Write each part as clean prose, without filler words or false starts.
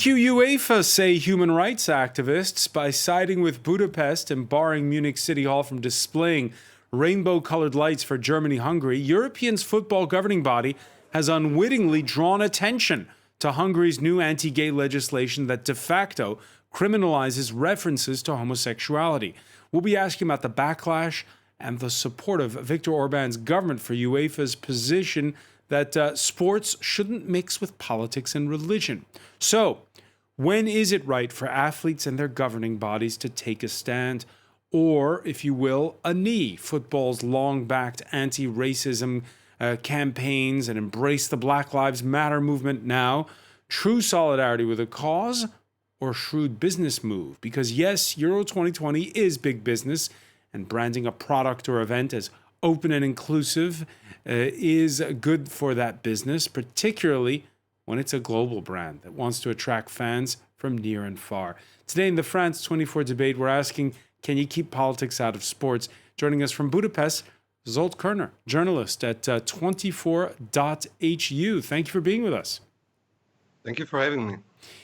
Thank you, UEFA, say human rights activists. By siding with Budapest and barring Munich City Hall from displaying rainbow-colored lights for Germany-Hungary, Europeans' football governing body has unwittingly drawn attention to Hungary's new anti-gay legislation that de facto criminalizes references to homosexuality. We'll be asking about the backlash and the support of Viktor Orban's government for UEFA's position that sports shouldn't mix with politics and religion. So, when is it right for athletes and their governing bodies to take a stand, or, if you will, a knee? Football's long-backed anti-racism campaigns and embrace the Black Lives Matter movement now. True solidarity with a cause or shrewd business move? Because yes, Euro 2020 is big business, and branding a product or event as open and inclusive is good for that business, particularly when it's a global brand that wants to attract fans from near and far. Today in the France 24 debate, we're asking, can you keep politics out of sports? Joining us from Budapest, Zsolt Kerner, journalist at 24.hu. Thank you for being with us. Thank you for having me.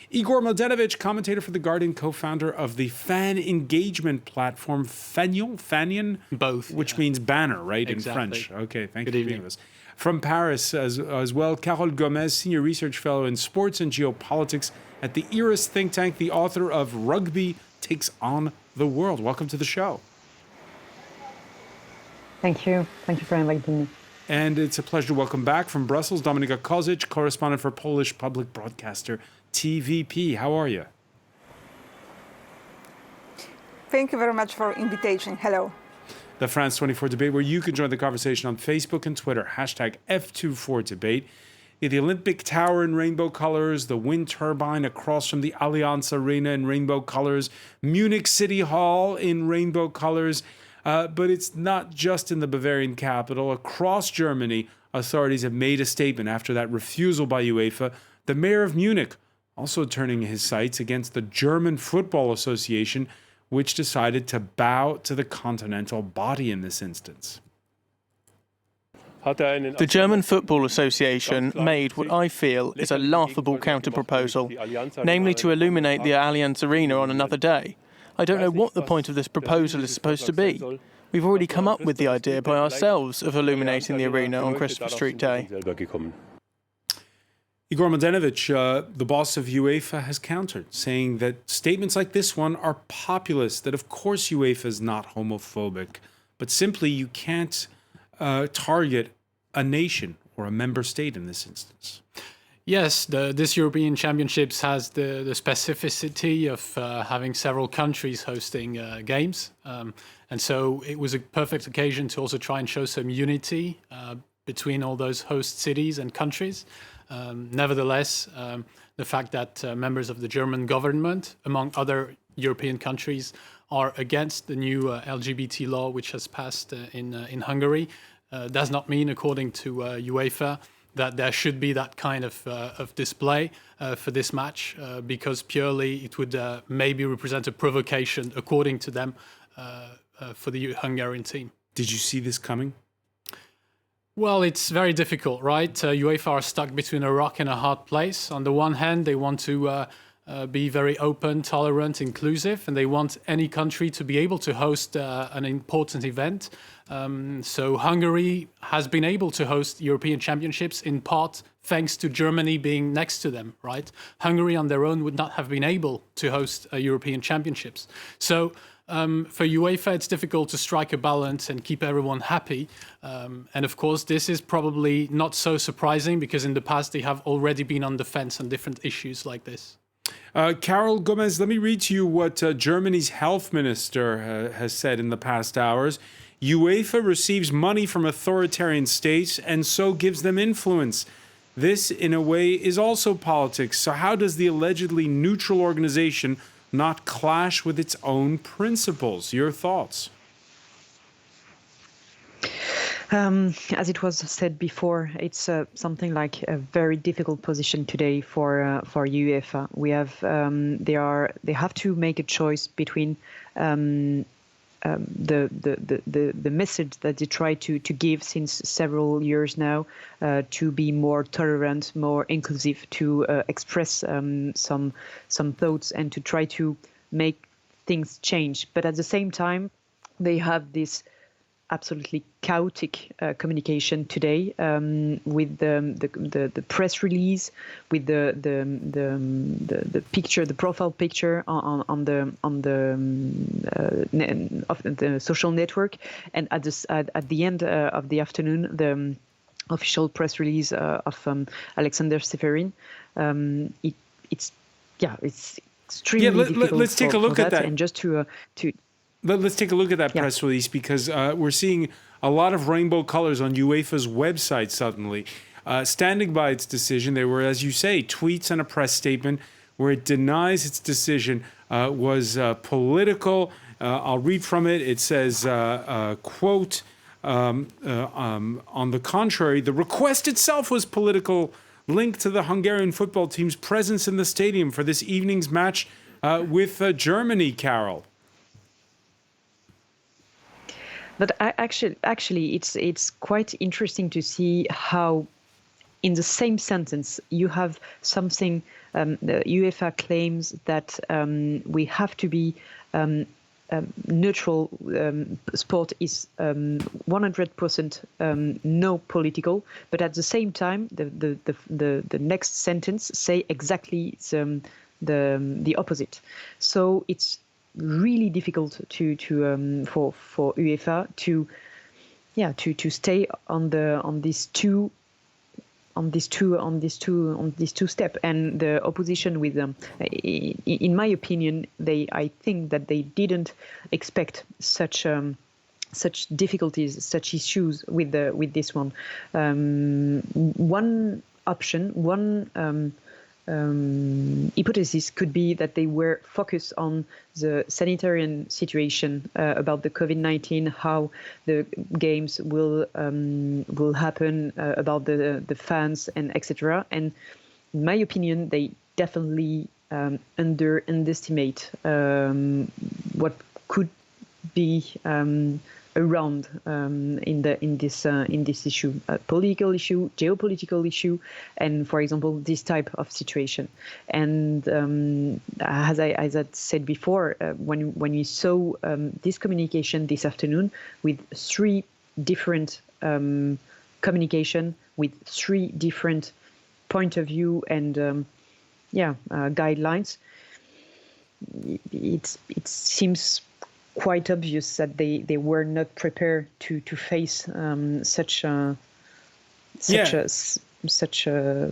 Igor Mladenovic, commentator for The Guardian, co-founder of the fan engagement platform Fanion, both, which means banner, right, exactly. In French. Okay, thank Good you for evening. being with us. From Paris as well, Carole Gomez, senior research fellow in sports and geopolitics at the IRIS think tank, the author of Rugby Takes on the World. Welcome to the show. Thank you. Thank you for inviting me. And it's a pleasure to welcome back from Brussels, Dominika Kozic, correspondent for Polish public broadcaster TVP. How are you? Thank you very much for invitation. Hello. The France 24 debate, where you can join the conversation on Facebook and Twitter, hashtag F24debate. The Olympic Tower in rainbow colors, the wind turbine across from the Allianz Arena in rainbow colors, Munich City Hall in rainbow colors. But it's not just in the Bavarian capital. Across Germany, authorities have made a statement after that refusal by UEFA. The mayor of Munich also turning his sights against the German Football Association, which decided to bow to the continental body in this instance. The German Football Association made what I feel is a laughable counter-proposal, namely to illuminate the Allianz Arena on another day. I don't know what the point of this proposal is supposed to be. We've already come up with the idea by ourselves of illuminating the arena on Christmas Street Day. Igor Mladenovic, the boss of UEFA, has countered, saying that statements like this one are populist, that of course UEFA is not homophobic, but simply you can't target a nation or a member state in this instance. Yes, this European Championships has the specificity of having several countries hosting games. And so it was a perfect occasion to also try and show some unity between all those host cities and countries. Nevertheless, the fact that members of the German government, among other European countries, are against the new LGBT law which has passed in Hungary does not mean, according to UEFA, that there should be that kind of display for this match, because purely it would maybe represent a provocation, according to them, for the Hungarian team. Did you see this coming? Well, it's very difficult, right? UEFA are stuck between a rock and a hard place. On the one hand, they want to be very open, tolerant, inclusive, and they want any country to be able to host an important event. So Hungary has been able to host European Championships in part thanks to Germany being next to them, right? Hungary on their own would not have been able to host European Championships. So for UEFA, it's difficult to strike a balance and keep everyone happy. And of course, this is probably not so surprising because in the past they have already been on the fence on different issues like this. Carole Gomez, let me read to you what Germany's health minister has said in the past hours. UEFA receives money from authoritarian states and so gives them influence. This, in a way, is also politics. So how does the allegedly neutral organization not clash with its own principles? Your thoughts? As it was said before, it's something like a very difficult position today for UEFA. We have they have to make a choice between the message that they try to give since several years now, to be more tolerant, more inclusive, to express some thoughts and to try to make things change. But at the same time, they have this absolutely chaotic communication today, with the press release, with the picture, the profile picture on the of the social network, and at the end of the afternoon, the official press release of Alexander Seferin. It's extremely difficult. Let's take a look at that. And just to Let's take a look at that press release, because we're seeing a lot of rainbow colors on UEFA's website suddenly. Standing by its decision, there were, as you say, tweets and a press statement where it denies its decision was political. I'll read from it. It says, quote, on the contrary, the request itself was political, linked to the Hungarian football team's presence in the stadium for this evening's match with Germany, Carol. But actually, it's quite interesting to see how, in the same sentence, you have something. The UEFA claims that we have to be neutral. Sport is 100% no political. But at the same time, the next sentence say exactly the opposite. So it's really difficult for UEFA to stay on these two steps, and the opposition with them. In my opinion, I think that they didn't expect such difficulties, such issues with this one. One option, one hypothesis could be that they were focused on the sanitary situation about the COVID-19, how the games will happen, about the fans, and etc. And in my opinion, they definitely underestimate what could be around in this issue, a political issue, geopolitical issue, and for example this type of situation. And as I said before, when you saw this communication this afternoon with three different communication with three different point of view and guidelines, it seems quite obvious that they were not prepared to face such a backlash, such a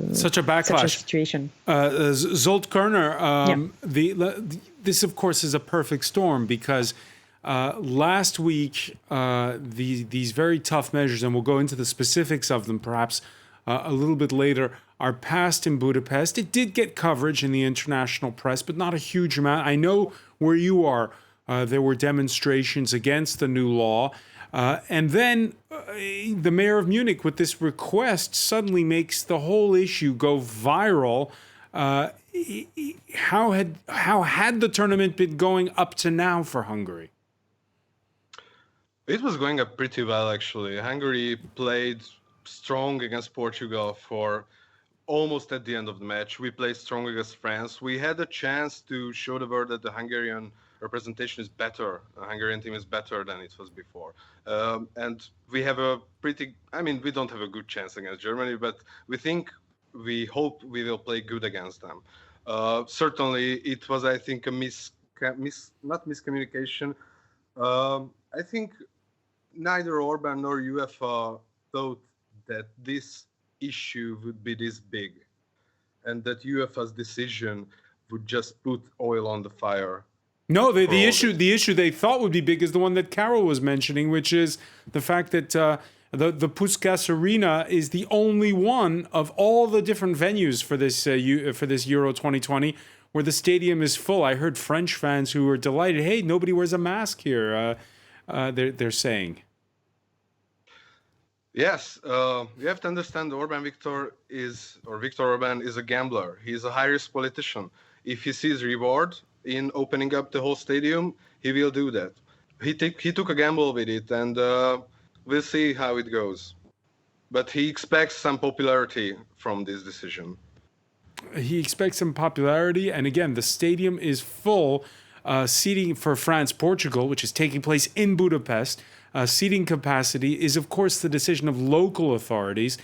situation. Zolt Kerner, this of course is a perfect storm, because last week these very tough measures, and we'll go into the specifics of them perhaps a little bit later, are passed in Budapest. It did get coverage in the international press, but not a huge amount. I know where you are. There were demonstrations against the new law. And then the mayor of Munich, with this request, suddenly makes the whole issue go viral. How had the tournament been going up to now for Hungary? It was going up pretty well, actually. Hungary played strong against Portugal for almost at the end of the match. We played strong against France. We had a chance to show the world that the Hungarian representation is better. The Hungarian team is better than it was before. And we have we don't have a good chance against Germany, but we hope we will play good against them. Certainly, it was, I think, a not miscommunication. I think neither Orban nor UEFA thought that this issue would be this big, and that UEFA's decision would just put oil on the fire. No, the issue they thought would be big is the one that Carol was mentioning, which is the fact that the Puskás Arena is the only one of all the different venues for this Euro 2020 where the stadium is full. I heard French fans who were delighted. Hey, nobody wears a mask here. They're saying. Yes, you have to understand Viktor Orban is a gambler. He's a high-risk politician. If he sees reward in opening up the whole stadium, he will do that. he took a gamble with it, and we'll see how it goes. But he expects some popularity from this decision. He expects some popularity, and again, the stadium is full. Seating for France-Portugal, which is taking place in Budapest, seating capacity is, of course, the decision of local authorities.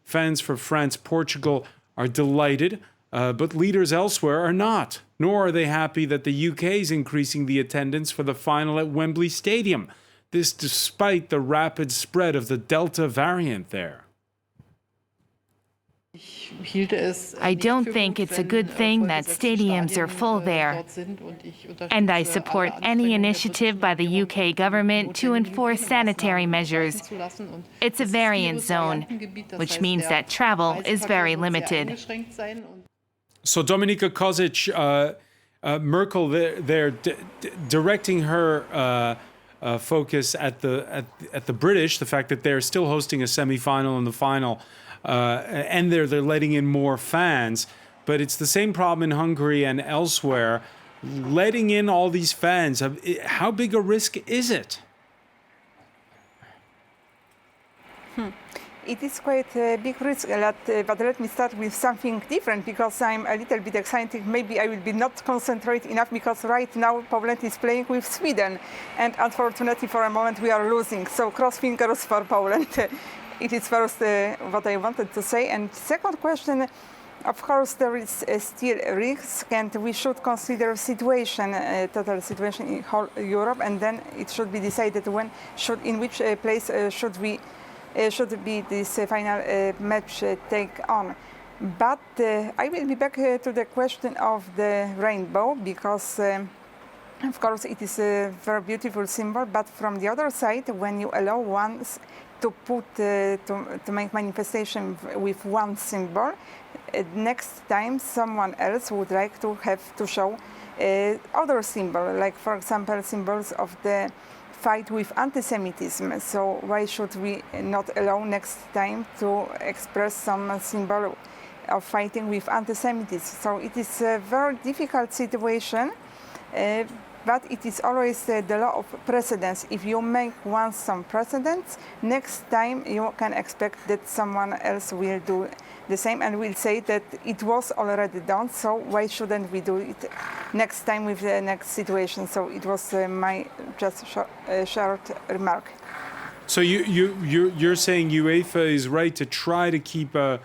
Fans for France-Portugal are delighted, but leaders elsewhere are not. Nor are they happy that the UK is increasing the attendance for the final at Wembley Stadium. This despite the rapid spread of the Delta variant there. I don't think it's a good thing that stadiums are full there, and I support any initiative by the UK government to enforce sanitary measures. It's a variant zone, which means that travel is very limited. So Dominika Kozic, Merkel there directing her focus at the British, the fact that they're still hosting a semi-final and the final, and they're letting in more fans. But it's the same problem in Hungary and elsewhere. Letting in all these fans, how big a risk is it? It is quite a big risk, but let me start with something different, because I'm a little bit excited. Maybe I will be not concentrate enough, because right now Poland is playing with Sweden, and unfortunately for a moment we are losing. So cross fingers for Poland. It is first what I wanted to say. And second question, of course there is still a risk, and we should consider total situation in whole Europe, and then it should be decided in which place should be this final match take on. But I will be back to the question of the rainbow, because of course it is a very beautiful symbol, but from the other side, when you allow one to make manifestation with one symbol, next time someone else would like to have to show other symbol, like for example symbols of the fight with anti-Semitism. So why should we not allow next time to express some symbol of fighting with anti-Semitism? So it is a very difficult situation, but it is always the law of precedence. If you make once some precedents, next time you can expect that someone else will do the same and will say that it was already done, so why shouldn't we do it next time with the next situation? So it was my just short remark. So you're saying UEFA is right to try to keep a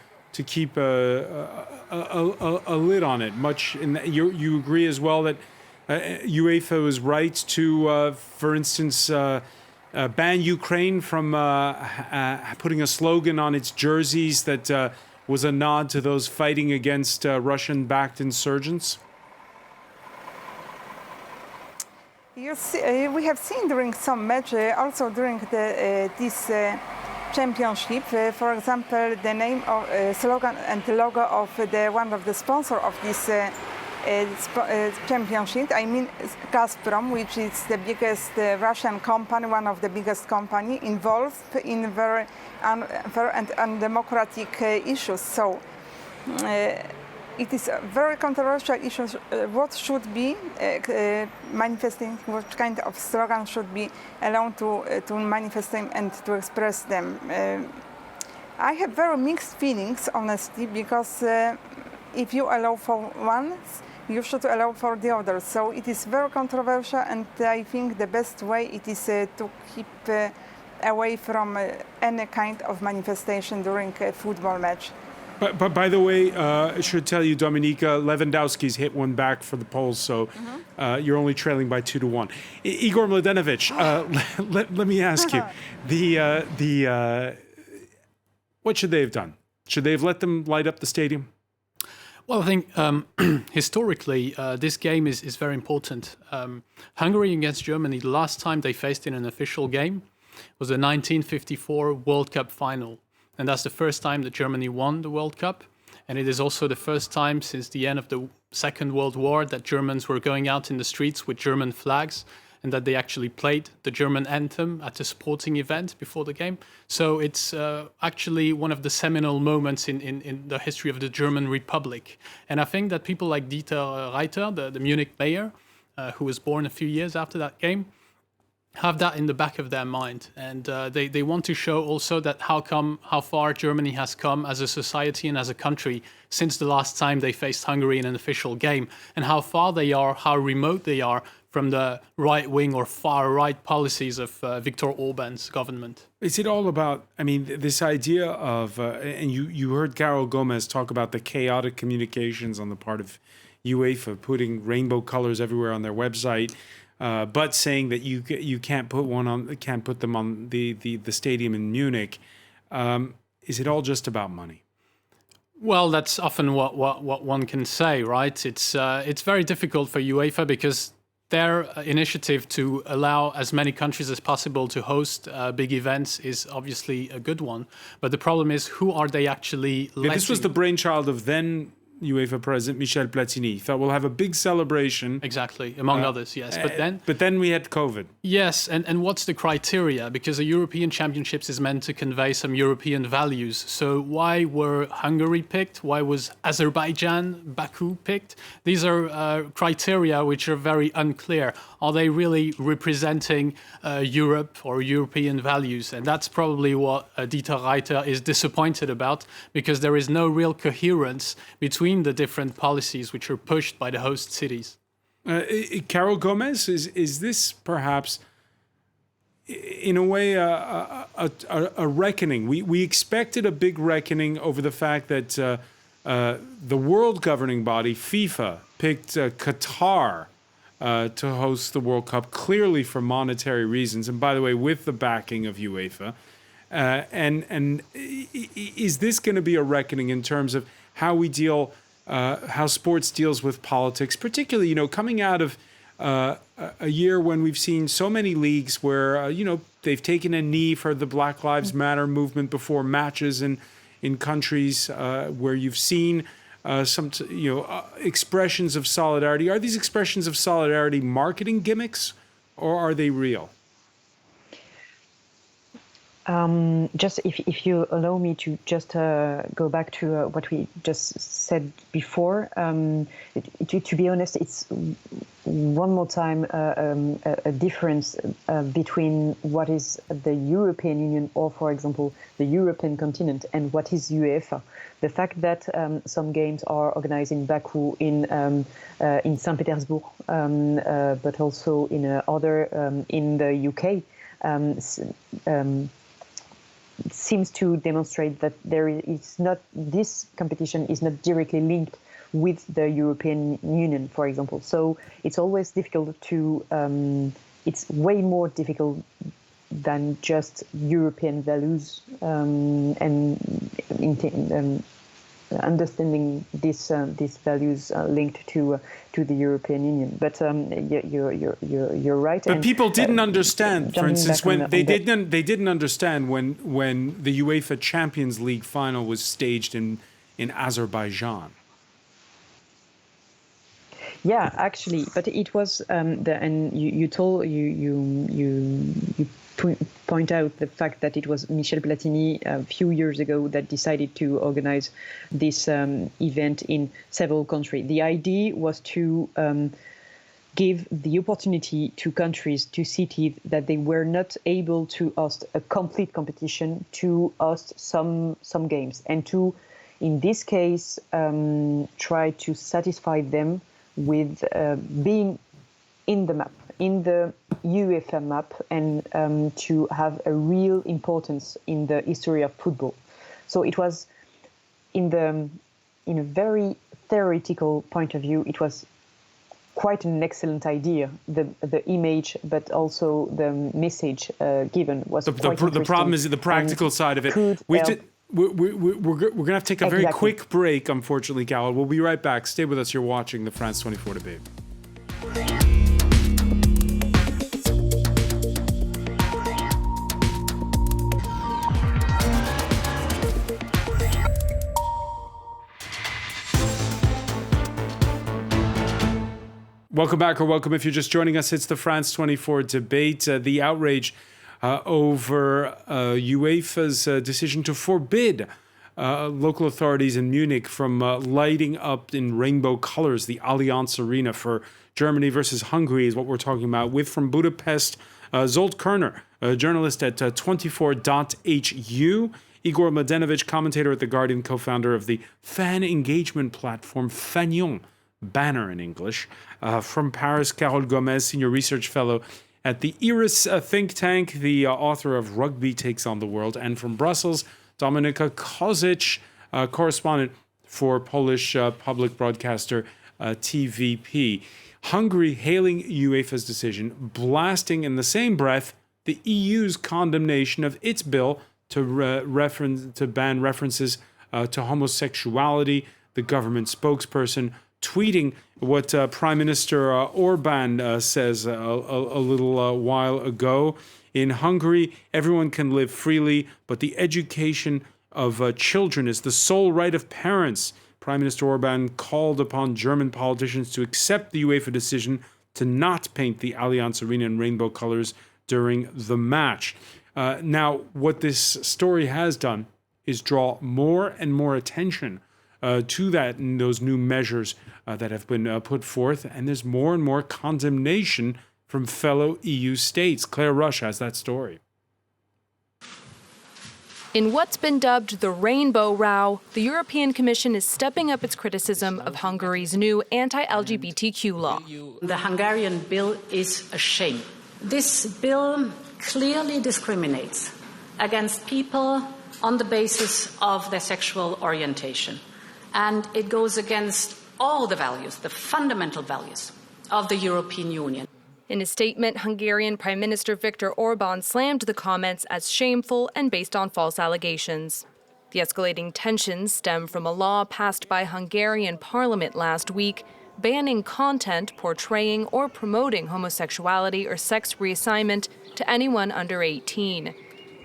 lid on it. You agree as well that UEFA was right to, for instance, ban Ukraine from putting a slogan on its jerseys that was a nod to those fighting against Russian-backed insurgents? You see, we have seen during some match, also during this championship, for example, the name of slogan and the logo of one of the sponsors of this championship. I mean Gazprom, which is the biggest Russian company, one of the biggest company involved in very unfair and undemocratic issues. So it is a very controversial issue. What should be manifesting? What kind of slogan should be allowed to manifest them and to express them? I have very mixed feelings, honestly, because if you allow for one, you should allow for the other. So it is very controversial, and I think the best way it is to keep away from any kind of manifestation during a football match. But by the way, I should tell you, Dominika, Lewandowski's hit one back for the Poles, so you're only trailing by 2-1. Igor Mladenovic, let me ask you, what should they have done? Should they have let them light up the stadium? Well, I think historically, this game is very important. Hungary against Germany, the last time they faced in an official game was the 1954 World Cup final. And that's the first time that Germany won the World Cup. And it is also the first time since the end of the Second World War that Germans were going out in the streets with German flags, and that they actually played the German anthem at a sporting event before the game. So it's actually one of the seminal moments in the history of the German Republic. And I think that people like Dieter Reiter, the Munich mayor, who was born a few years after that game, have that in the back of their mind, and they want to show also that how far Germany has come as a society and as a country since the last time they faced Hungary in an official game, and how far they are, how remote they are from the right-wing or far-right policies of Viktor Orban's government. Is it all about, I mean, this idea of, and you heard Carol Gomez talk about the chaotic communications on the part of UEFA, putting rainbow colors everywhere on their website, but saying that you can't put them on the stadium in Munich. Is it all just about money? Well, that's often what one can say, right? It's very difficult for UEFA because their initiative to allow as many countries as possible to host big events is obviously a good one. But the problem is, who are they actually letting? Yeah, this was the brainchild of then UEFA president Michel Platini. He thought we'll have a big celebration. Exactly, among others, yes. But then we had COVID. Yes, and what's the criteria? Because the European Championships is meant to convey some European values. So why were Hungary picked? Why was Azerbaijan, Baku picked? These are criteria which are very unclear. Are they really representing Europe or European values? And that's probably what Dieter Reiter is disappointed about, because there is no real coherence between the different policies which are pushed by the host cities. Carol Gomez, is this perhaps, in a way, a reckoning? We expected a big reckoning over the fact that the world governing body, FIFA, picked Qatar to host the World Cup, clearly for monetary reasons, and by the way, with the backing of UEFA. And is this going to be a reckoning in terms of how we deal, how sports deals with politics, particularly, coming out of a year when we've seen so many leagues where, they've taken a knee for the Black Lives Matter movement before matches in countries where you've seen some, expressions of solidarity. Are these expressions of solidarity marketing gimmicks, or are they real? Just if you allow me to just go back to what we just said before, to be honest, it's one more time a difference between what is the European Union or, for example, the European continent and what is UEFA. The fact that some games are organized in Baku, in St. Petersburg, but also in other in the UK. Seems to demonstrate that this competition is not directly linked with the European Union, for example. So it's always difficult to, it's way more difficult than just European values and understanding these values linked to the European Union. But you're right. But people didn't understand, for instance, when they didn't understand when the UEFA Champions League final was staged in Azerbaijan. Yeah, actually, but it was and you point out the fact that it was Michel Platini a few years ago that decided to organize this event in several countries. The idea was to give the opportunity to countries, to cities that they were not able to host a complete competition, to host some games, and to, in this case, try to satisfy them with being in the map, in the UEFA map, and to have a real importance in the history of football. So it was, in a very theoretical point of view, it was quite an excellent idea. The image, but also the message given was quite interesting. The problem is the practical side of it. We're going to have to take a very quick break, unfortunately, Carol. We'll be right back. Stay with us. You're watching the France 24 debate. Welcome back, or welcome if you're just joining us. It's the France 24 debate. The outrage over UEFA's decision to forbid local authorities in Munich from lighting up in rainbow colors the Allianz Arena for Germany versus Hungary is what we're talking about. With from Budapest, Zsolt Kerner, a journalist at 24.hu. Igor Mladenovic, commentator at The Guardian, co-founder of the fan engagement platform Fagnon, banner in English. From Paris, Carole Gomez, senior research fellow at the IRIS think tank, the author of Rugby Takes on the World. And from Brussels, Dominika Kozic, correspondent for Polish public broadcaster TVP. Hungary hailing UEFA's decision, blasting in the same breath the EU's condemnation of its bill to ban references to homosexuality. The government spokesperson tweeting what Prime Minister Orban says a little while ago. In Hungary, everyone can live freely, but the education of children is the sole right of parents. Prime Minister Orban called upon German politicians to accept the UEFA decision to not paint the Allianz Arena in rainbow colors during the match. Now, what this story has done is draw more and more attention to that and those new measures that have been put forth, and there's more and more condemnation from fellow EU states. Claire Rush has that story. In what's been dubbed the Rainbow Row, the European Commission is stepping up its criticism of Hungary's new anti-LGBTQ law. The Hungarian bill is a shame. This bill clearly discriminates against people on the basis of their sexual orientation. And it goes against all the values, the fundamental values of the European Union. In a statement, Hungarian Prime Minister Viktor Orban slammed the comments as shameful and based on false allegations. The escalating tensions stem from a law passed by Hungarian parliament last week banning content portraying or promoting homosexuality or sex reassignment to anyone under 18.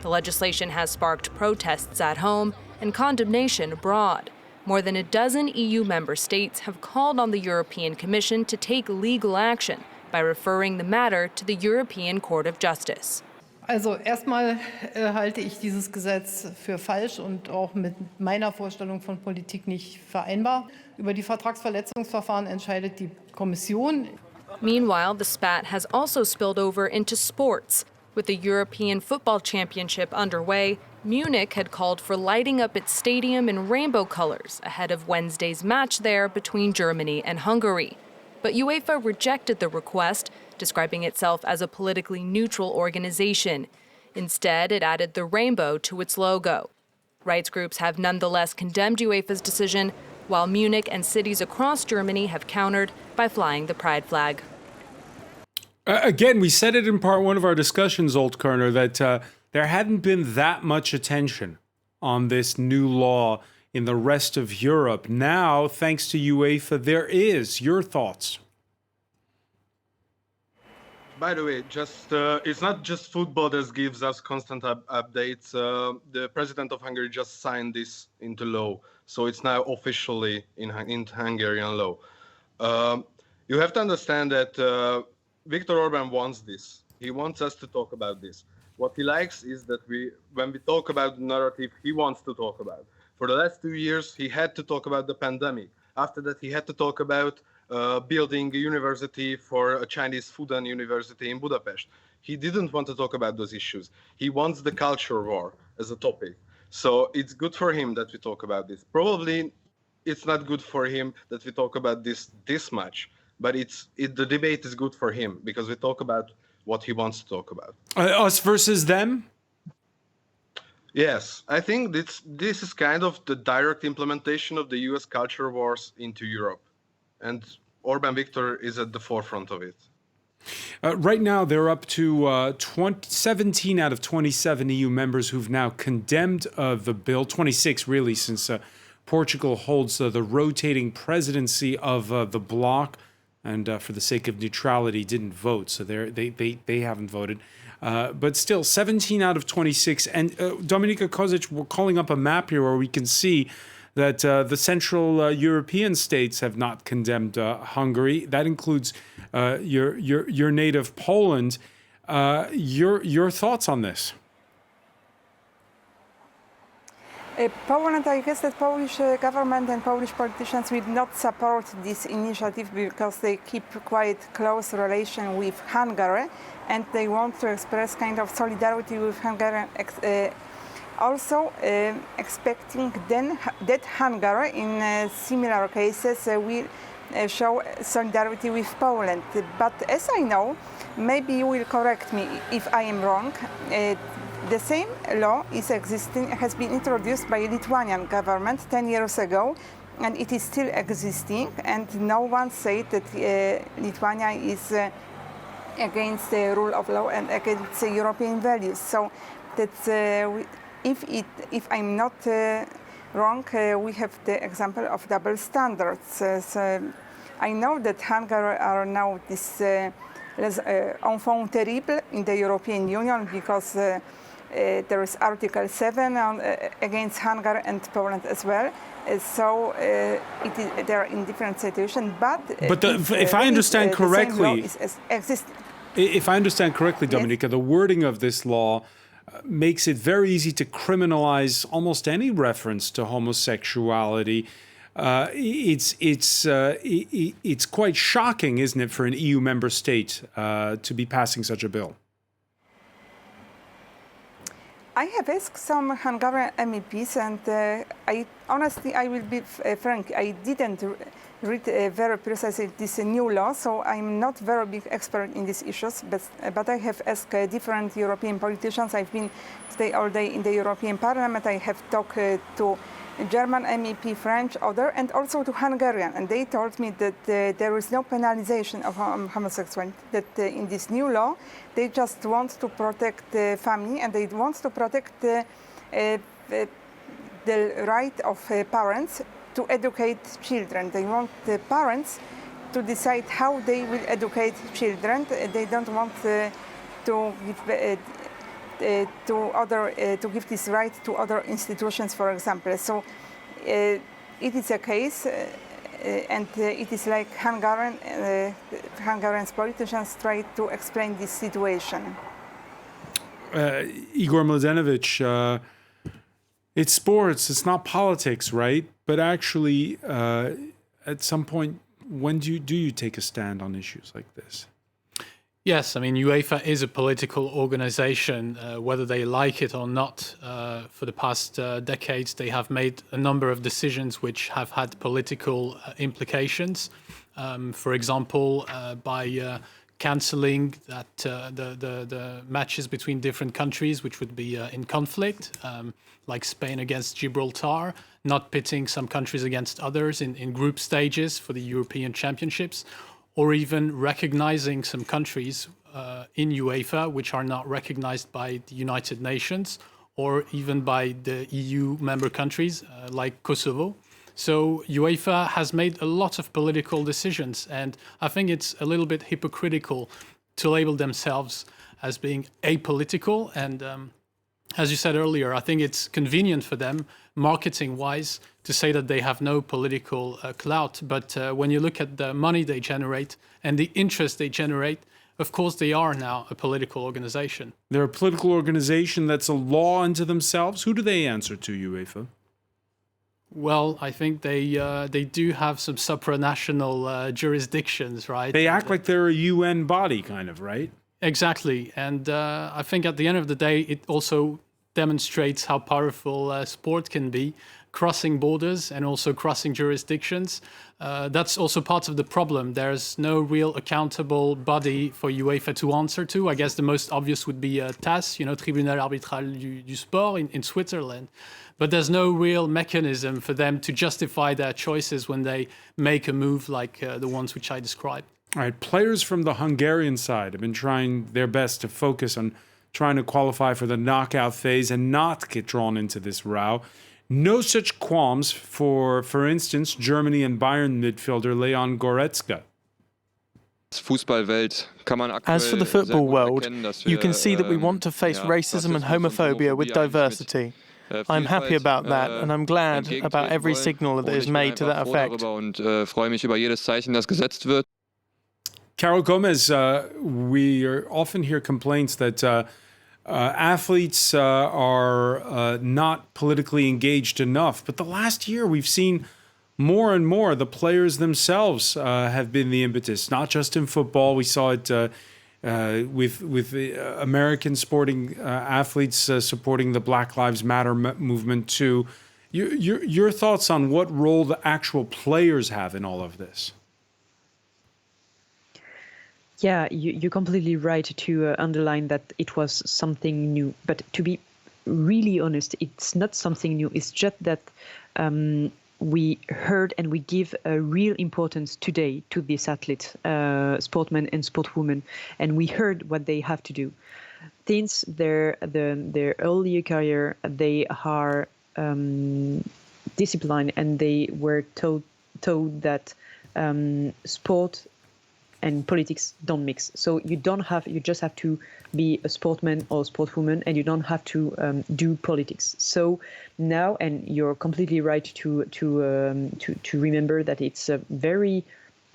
The legislation has sparked protests at home and condemnation abroad. More than a dozen EU member states have called on the European Commission to take legal action by referring the matter to the European Court of Justice. Also erstmal halte ich dieses Gesetz für falsch und auch mit meiner Vorstellung von Politik nicht vereinbar. Über die Vertragsverletzungsverfahren entscheidet die Kommission. Meanwhile, the spat has also spilled over into sports. With the European Football Championship underway, Munich had called for lighting up its stadium in rainbow colors ahead of Wednesday's match there between Germany and Hungary. But UEFA rejected the request, describing itself as a politically neutral organization. Instead, it added the rainbow to its logo. Rights groups have nonetheless condemned UEFA's decision, while Munich and cities across Germany have countered by flying the pride flag. Again, we said it in part one of our discussions, Zsolt Kerner, that there hadn't been that much attention on this new law in the rest of Europe. Now, thanks to UEFA, there is. Your thoughts? By the way, just it's not just football that gives us constant updates. The president of Hungary just signed this into law, so it's now officially in Hungarian law. You have to understand that Viktor Orban wants this. He wants us to talk about this. What he likes is that when we talk about the narrative he wants to talk about. For the last 2 years, he had to talk about the pandemic. After that, he had to talk about building a university for a Chinese Fudan University in Budapest. He didn't want to talk about those issues. He wants the culture war as a topic. So it's good for him that we talk about this. Probably it's not good for him that we talk about this much, but the debate is good for him because we talk about what he wants to talk about. Us versus them? Yes, I think this is kind of the direct implementation of the US culture wars into Europe. And Orban Viktor is at the forefront of it. Right now, they're up to 17 out of 27 EU members who've now condemned the bill. 26, really, since Portugal holds the rotating presidency of the bloc, and for the sake of neutrality, didn't vote. So they haven't voted. But still, 17 out of 26. And Dominika Kozic, we're calling up a map here where we can see that the Central European states have not condemned Hungary. That includes your native Poland. Your thoughts on this? Poland, I guess that Polish government and Polish politicians will not support this initiative because they keep quite close relation with Hungary and they want to express kind of solidarity with Hungary. Also expecting then that Hungary in similar cases will show solidarity with Poland. But as I know, maybe you will correct me if I am wrong, the same law has been introduced by Lithuanian government 10 years ago, and it is still existing, and no one said that Lithuania is against the rule of law and against European values. So that if I'm not wrong, we have the example of double standards. So I know that Hungary are now this enfant terrible in the European Union because there is Article 7 against Hungary and Poland as well. So they are in different situations. But if I understand correctly, if I understand correctly, Dominika, yes, the wording of this law makes it very easy to criminalize almost any reference to homosexuality. It's quite shocking, isn't it, for an EU member state to be passing such a bill? I have asked some Hungarian MEPs, and I will be frank, I didn't read very precisely this new law, so I'm not very big expert in these issues, but I have asked different European politicians. I've been today all day in the European Parliament. I have talked to German MEP, French, other, and also to Hungarian, and they told me that there is no penalization of homosexuality, that in this new law they just want to protect the family and they want to protect the right of parents to educate children. They want the parents to decide how they will educate children. They don't want to give this right to other institutions, for example. So it is a case, and it is like Hungarian politicians try to explain this situation. Igor Mladenovic, it's sports, it's not politics, right? But actually, at some point, when do you take a stand on issues like this? Yes, I mean, UEFA is a political organization, whether they like it or not. For the past decades, they have made a number of decisions which have had political implications. For example, by cancelling the matches between different countries, which would be in conflict, like Spain against Gibraltar, not pitting some countries against others in group stages for the European Championships, or even recognizing some countries in UEFA which are not recognized by the United Nations or even by the EU member countries like Kosovo. So UEFA has made a lot of political decisions, and I think it's a little bit hypocritical to label themselves as being apolitical. And as you said earlier, I think it's convenient for them, marketing-wise, to say that they have no political clout. But when you look at the money they generate and the interest they generate, of course they are now a political organization. They're a political organization that's a law unto themselves. Who do they answer to, UEFA? Well, I think they do have some supranational jurisdictions, right? They act like they're a UN body, kind of, right? Exactly. And I think at the end of the day, it also demonstrates how powerful sport can be, crossing borders and also crossing jurisdictions. That's also part of the problem. There's no real accountable body for UEFA to answer to. I guess the most obvious would be TAS, Tribunal Arbitral du Sport in Switzerland. But there's no real mechanism for them to justify their choices when they make a move like the ones which I described. All right, players from the Hungarian side have been trying their best to focus on trying to qualify for the knockout phase and not get drawn into this row. No such qualms for instance, Germany and Bayern midfielder Leon Goretzka. As for the football world, you can see that we want to face racism and homophobia with diversity. I'm happy about that, and I'm glad about every signal that is made to that effect. Carol Gomez, we often hear complaints that athletes are not politically engaged enough. But the last year, we've seen more and more the players themselves have been the impetus, not just in football. We saw it with American sporting athletes supporting the Black Lives Matter movement too. Your thoughts on what role the actual players have in all of this? Yeah, you're completely right to underline that it was something new. But to be really honest, it's not something new. It's just that we heard and we give a real importance today to these athletes, sportmen and sportwomen, and we heard what they have to do. Since their earlier career, they are disciplined, and they were told that sport and politics don't mix. So you just have to be a sportman or a sportwoman, and you don't have to do politics. So now, and you're completely right to remember that it's a very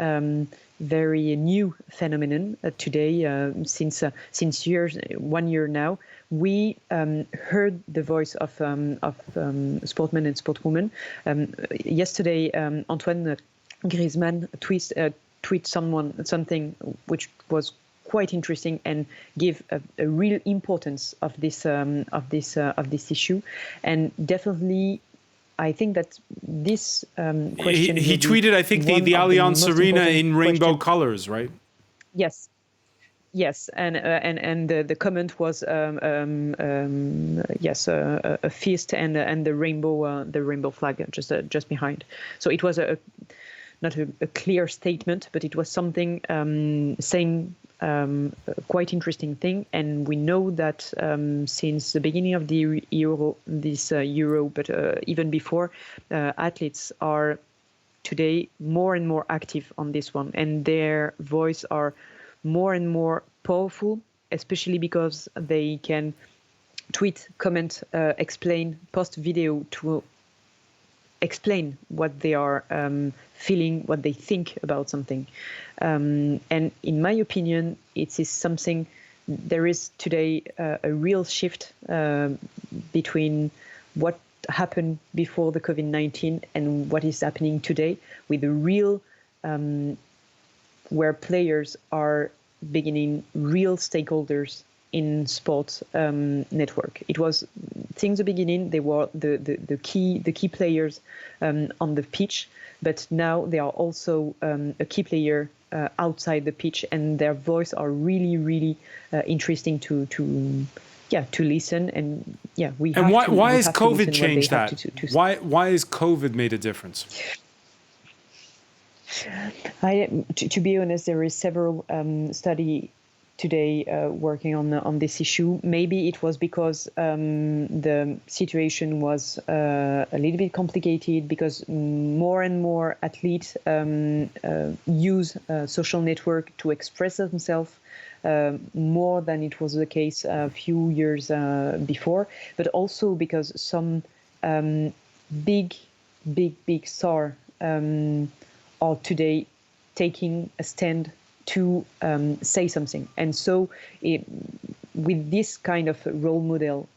new phenomenon today. Since 1 year now, we heard the voice of sportmen and sportwomen. Yesterday, Antoine Griezmann tweet something which was quite interesting and give a real importance of this issue, and definitely I think that this question he tweeted, I think, the Allianz Arena in rainbow colors, right? Yes, and the comment was yes, a fist and the rainbow flag just behind. So it was not a clear statement, but it was something saying quite interesting thing. And we know that since the beginning of the Euro, but even before, athletes are today more and more active on this one, and their voice are more and more powerful, especially because they can tweet, comment, explain, post video to explain what they are feeling, what they think about something. And in my opinion, it is something, there is today a real shift between what happened before the COVID-19 and what is happening today, with a real, where players are beginning real stakeholders in sports network. It was since the beginning they were the key players on the pitch, but now they are also a key player outside the pitch, and their voice are really interesting to listen. And we have. And why, to, why we has have to COVID listen changed what they that? have to Why has COVID made a difference? To be honest, there is several study today working on this issue. Maybe it was because the situation was a little bit complicated, because more and more athletes use social network to express themselves more than it was the case a few years before, but also because some big stars are today taking a stand to say something. And so with this kind of role model,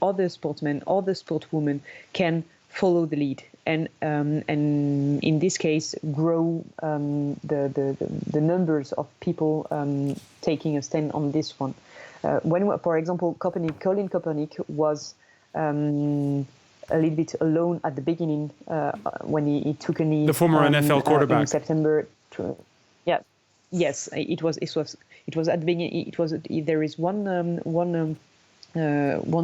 other sportsmen, other sportwomen can follow the lead, and in this case grow the numbers of people taking a stand on this one. When, for example, Colin Kaepernick was a little bit alone at the beginning when he took a knee. The former NFL quarterback. In September. Yes, it was at the beginning. There is one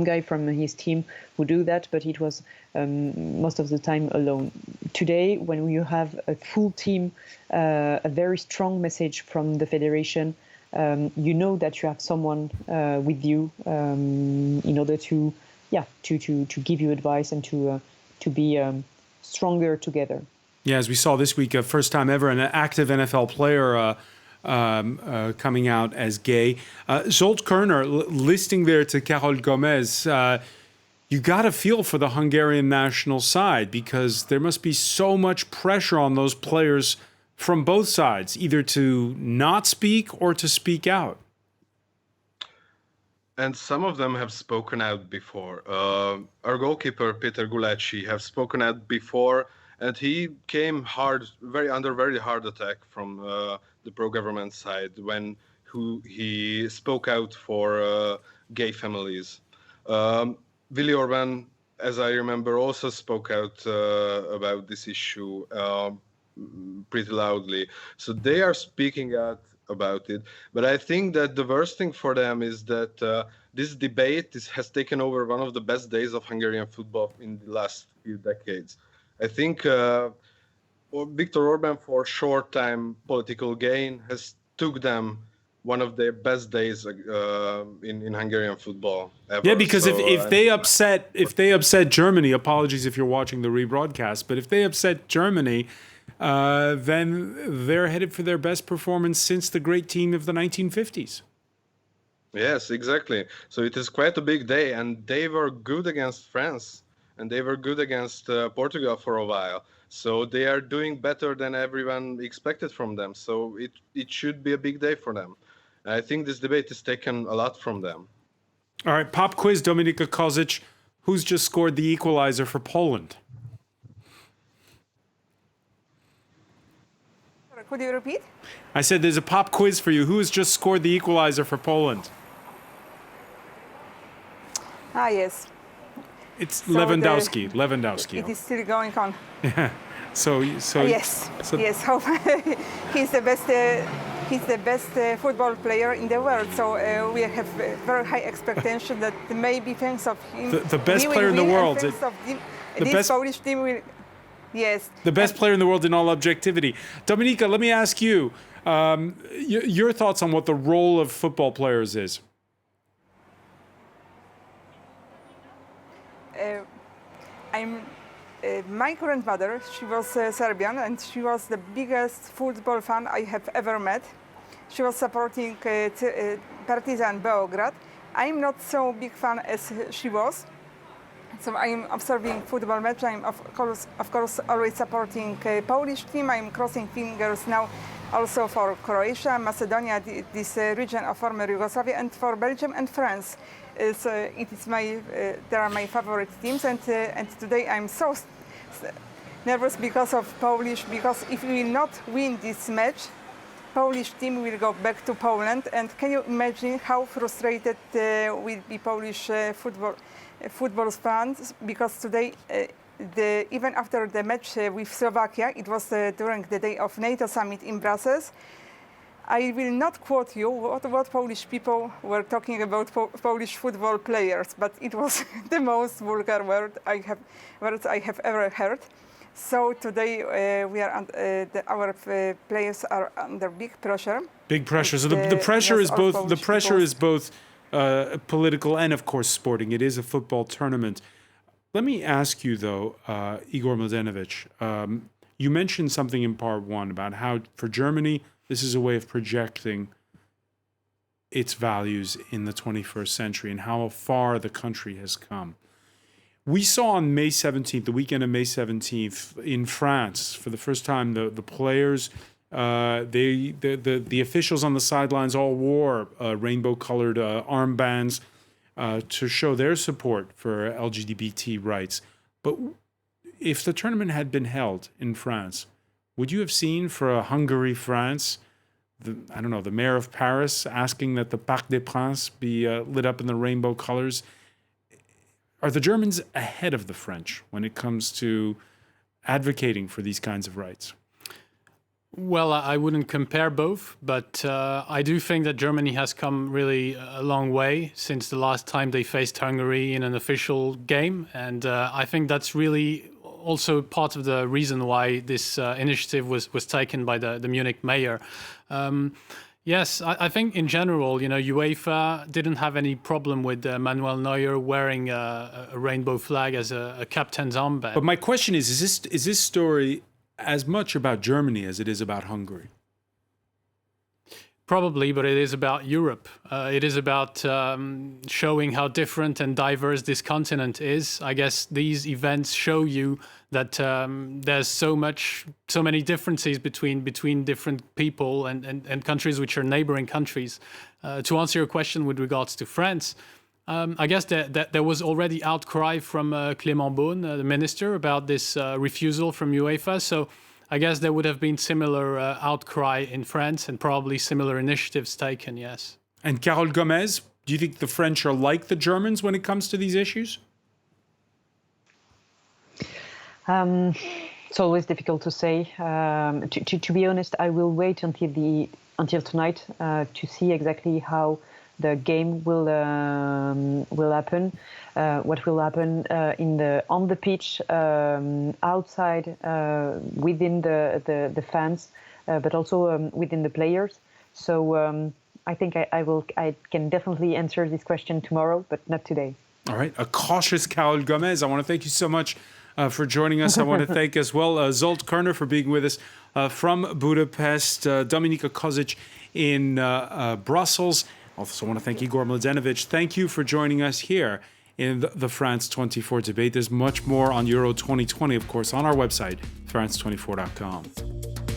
guy from his team who do that, but it was most of the time alone. Today, when you have a full team, a very strong message from the federation, you know that you have someone with you in order to give you advice and to be stronger together. Yeah, as we saw this week, first time ever an active NFL player coming out as gay. Zsolt Kerner, listening there to Carol Gomez, you got to feel for the Hungarian national side, because there must be so much pressure on those players from both sides, either to not speak or to speak out. and some of them have spoken out before. Our goalkeeper, Peter Gulacsi, have spoken out before, and he came under very hard attack from the pro-government side when he spoke out for gay families. Willy Orban, as I remember, also spoke out about this issue pretty loudly. So they are speaking out about it. But I think that the worst thing for them is that this debate has taken over one of the best days of Hungarian football in the last few decades. I think Viktor Orban, for short-time political gain, has took them one of their best days in Hungarian football ever. Yeah, because if they upset Germany, apologies if you're watching the rebroadcast, but if they upset Germany, then they're headed for their best performance since the great team of the 1950s. Yes, exactly. So it is quite a big day, and they were good against France, and they were good against Portugal for a while. So they are doing better than everyone expected from them. So it should be a big day for them. And I think this debate has taken a lot from them. All right, pop quiz, Dominika Kozic. Who's just scored the equalizer for Poland? Could you repeat? I said there's a pop quiz for you. Who has just scored the equalizer for Poland? Yes. It's Lewandowski. Lewandowski. It is still going on. Yeah. So yes. Hope he's the best. He's the best football player in the world. So we have very high expectation that maybe thanks of him, the best player in the world. This Polish team will. Yes. The best player in the world in all objectivity. Dominika, let me ask you your thoughts on what the role of football players is. My grandmother, she was Serbian, and she was the biggest football fan I have ever met. She was supporting Partizan Beograd. I'm not so big fan as she was. So I'm observing football match. I'm of course always supporting Polish team. I'm crossing fingers now also for Croatia, Macedonia, this region of former Yugoslavia, and for Belgium and France. So it is they are my favorite teams, and today I'm so nervous because of Polish. Because if we will not win this match, Polish team will go back to Poland. And can you imagine how frustrated will be Polish football fans? Because today, even after the match with Slovakia, it was during the day of NATO summit in Brussels. I will not quote you what Polish people were talking about Polish football players, but it was the most vulgar words I have ever heard. So today our players are under big pressure. Big pressure. So the pressure is both. The pressure is both political and, of course, sporting. It is a football tournament. Let me ask you, though, Igor Mladenovic. You mentioned something in part one about how, for Germany, this is a way of projecting its values in the 21st century and how far the country has come. We saw on May 17th, the weekend of May 17th, in France, for the first time, the players, the officials on the sidelines all wore rainbow-colored armbands to show their support for LGBT rights. But if the tournament had been held in France, would you have seen for a Hungary-France, the mayor of Paris asking that the Parc des Princes be lit up in the rainbow colors? Are the Germans ahead of the French when it comes to advocating for these kinds of rights? Well, I wouldn't compare both, but I do think that Germany has come really a long way since the last time they faced Hungary in an official game. And I think that's really also part of the reason why this initiative was taken by the Munich mayor. Yes, I think in general, UEFA didn't have any problem with Manuel Neuer wearing a rainbow flag as a captain's armband. But my question is this story as much about Germany as it is about Hungary? Probably, but it is about Europe. It is about showing how different and diverse this continent is. I guess these events show you that there's so many differences between different people and countries which are neighboring countries. To answer your question with regards to France, I guess that there was already outcry from Clément Beaune, the minister, about this refusal from UEFA. So I guess there would have been similar outcry in France and probably similar initiatives taken, yes. And Carole Gomez, do you think the French are like the Germans when it comes to these issues? It's always difficult to say. To be honest, I will wait until tonight to see exactly how the game will happen. What will happen on the pitch, outside, within the fans, but also within the players. So I think I can definitely answer this question tomorrow, but not today. All right, a cautious Carole Gomez. I want to thank you so much for joining us. I want to thank as well Zsolt Kerner for being with us from Budapest, Dominika Kozic in Brussels. Also want to thank Igor Mladenovic. Thank you for joining us here in the France 24 debate. There's much more on Euro 2020, of course, on our website, france24.com.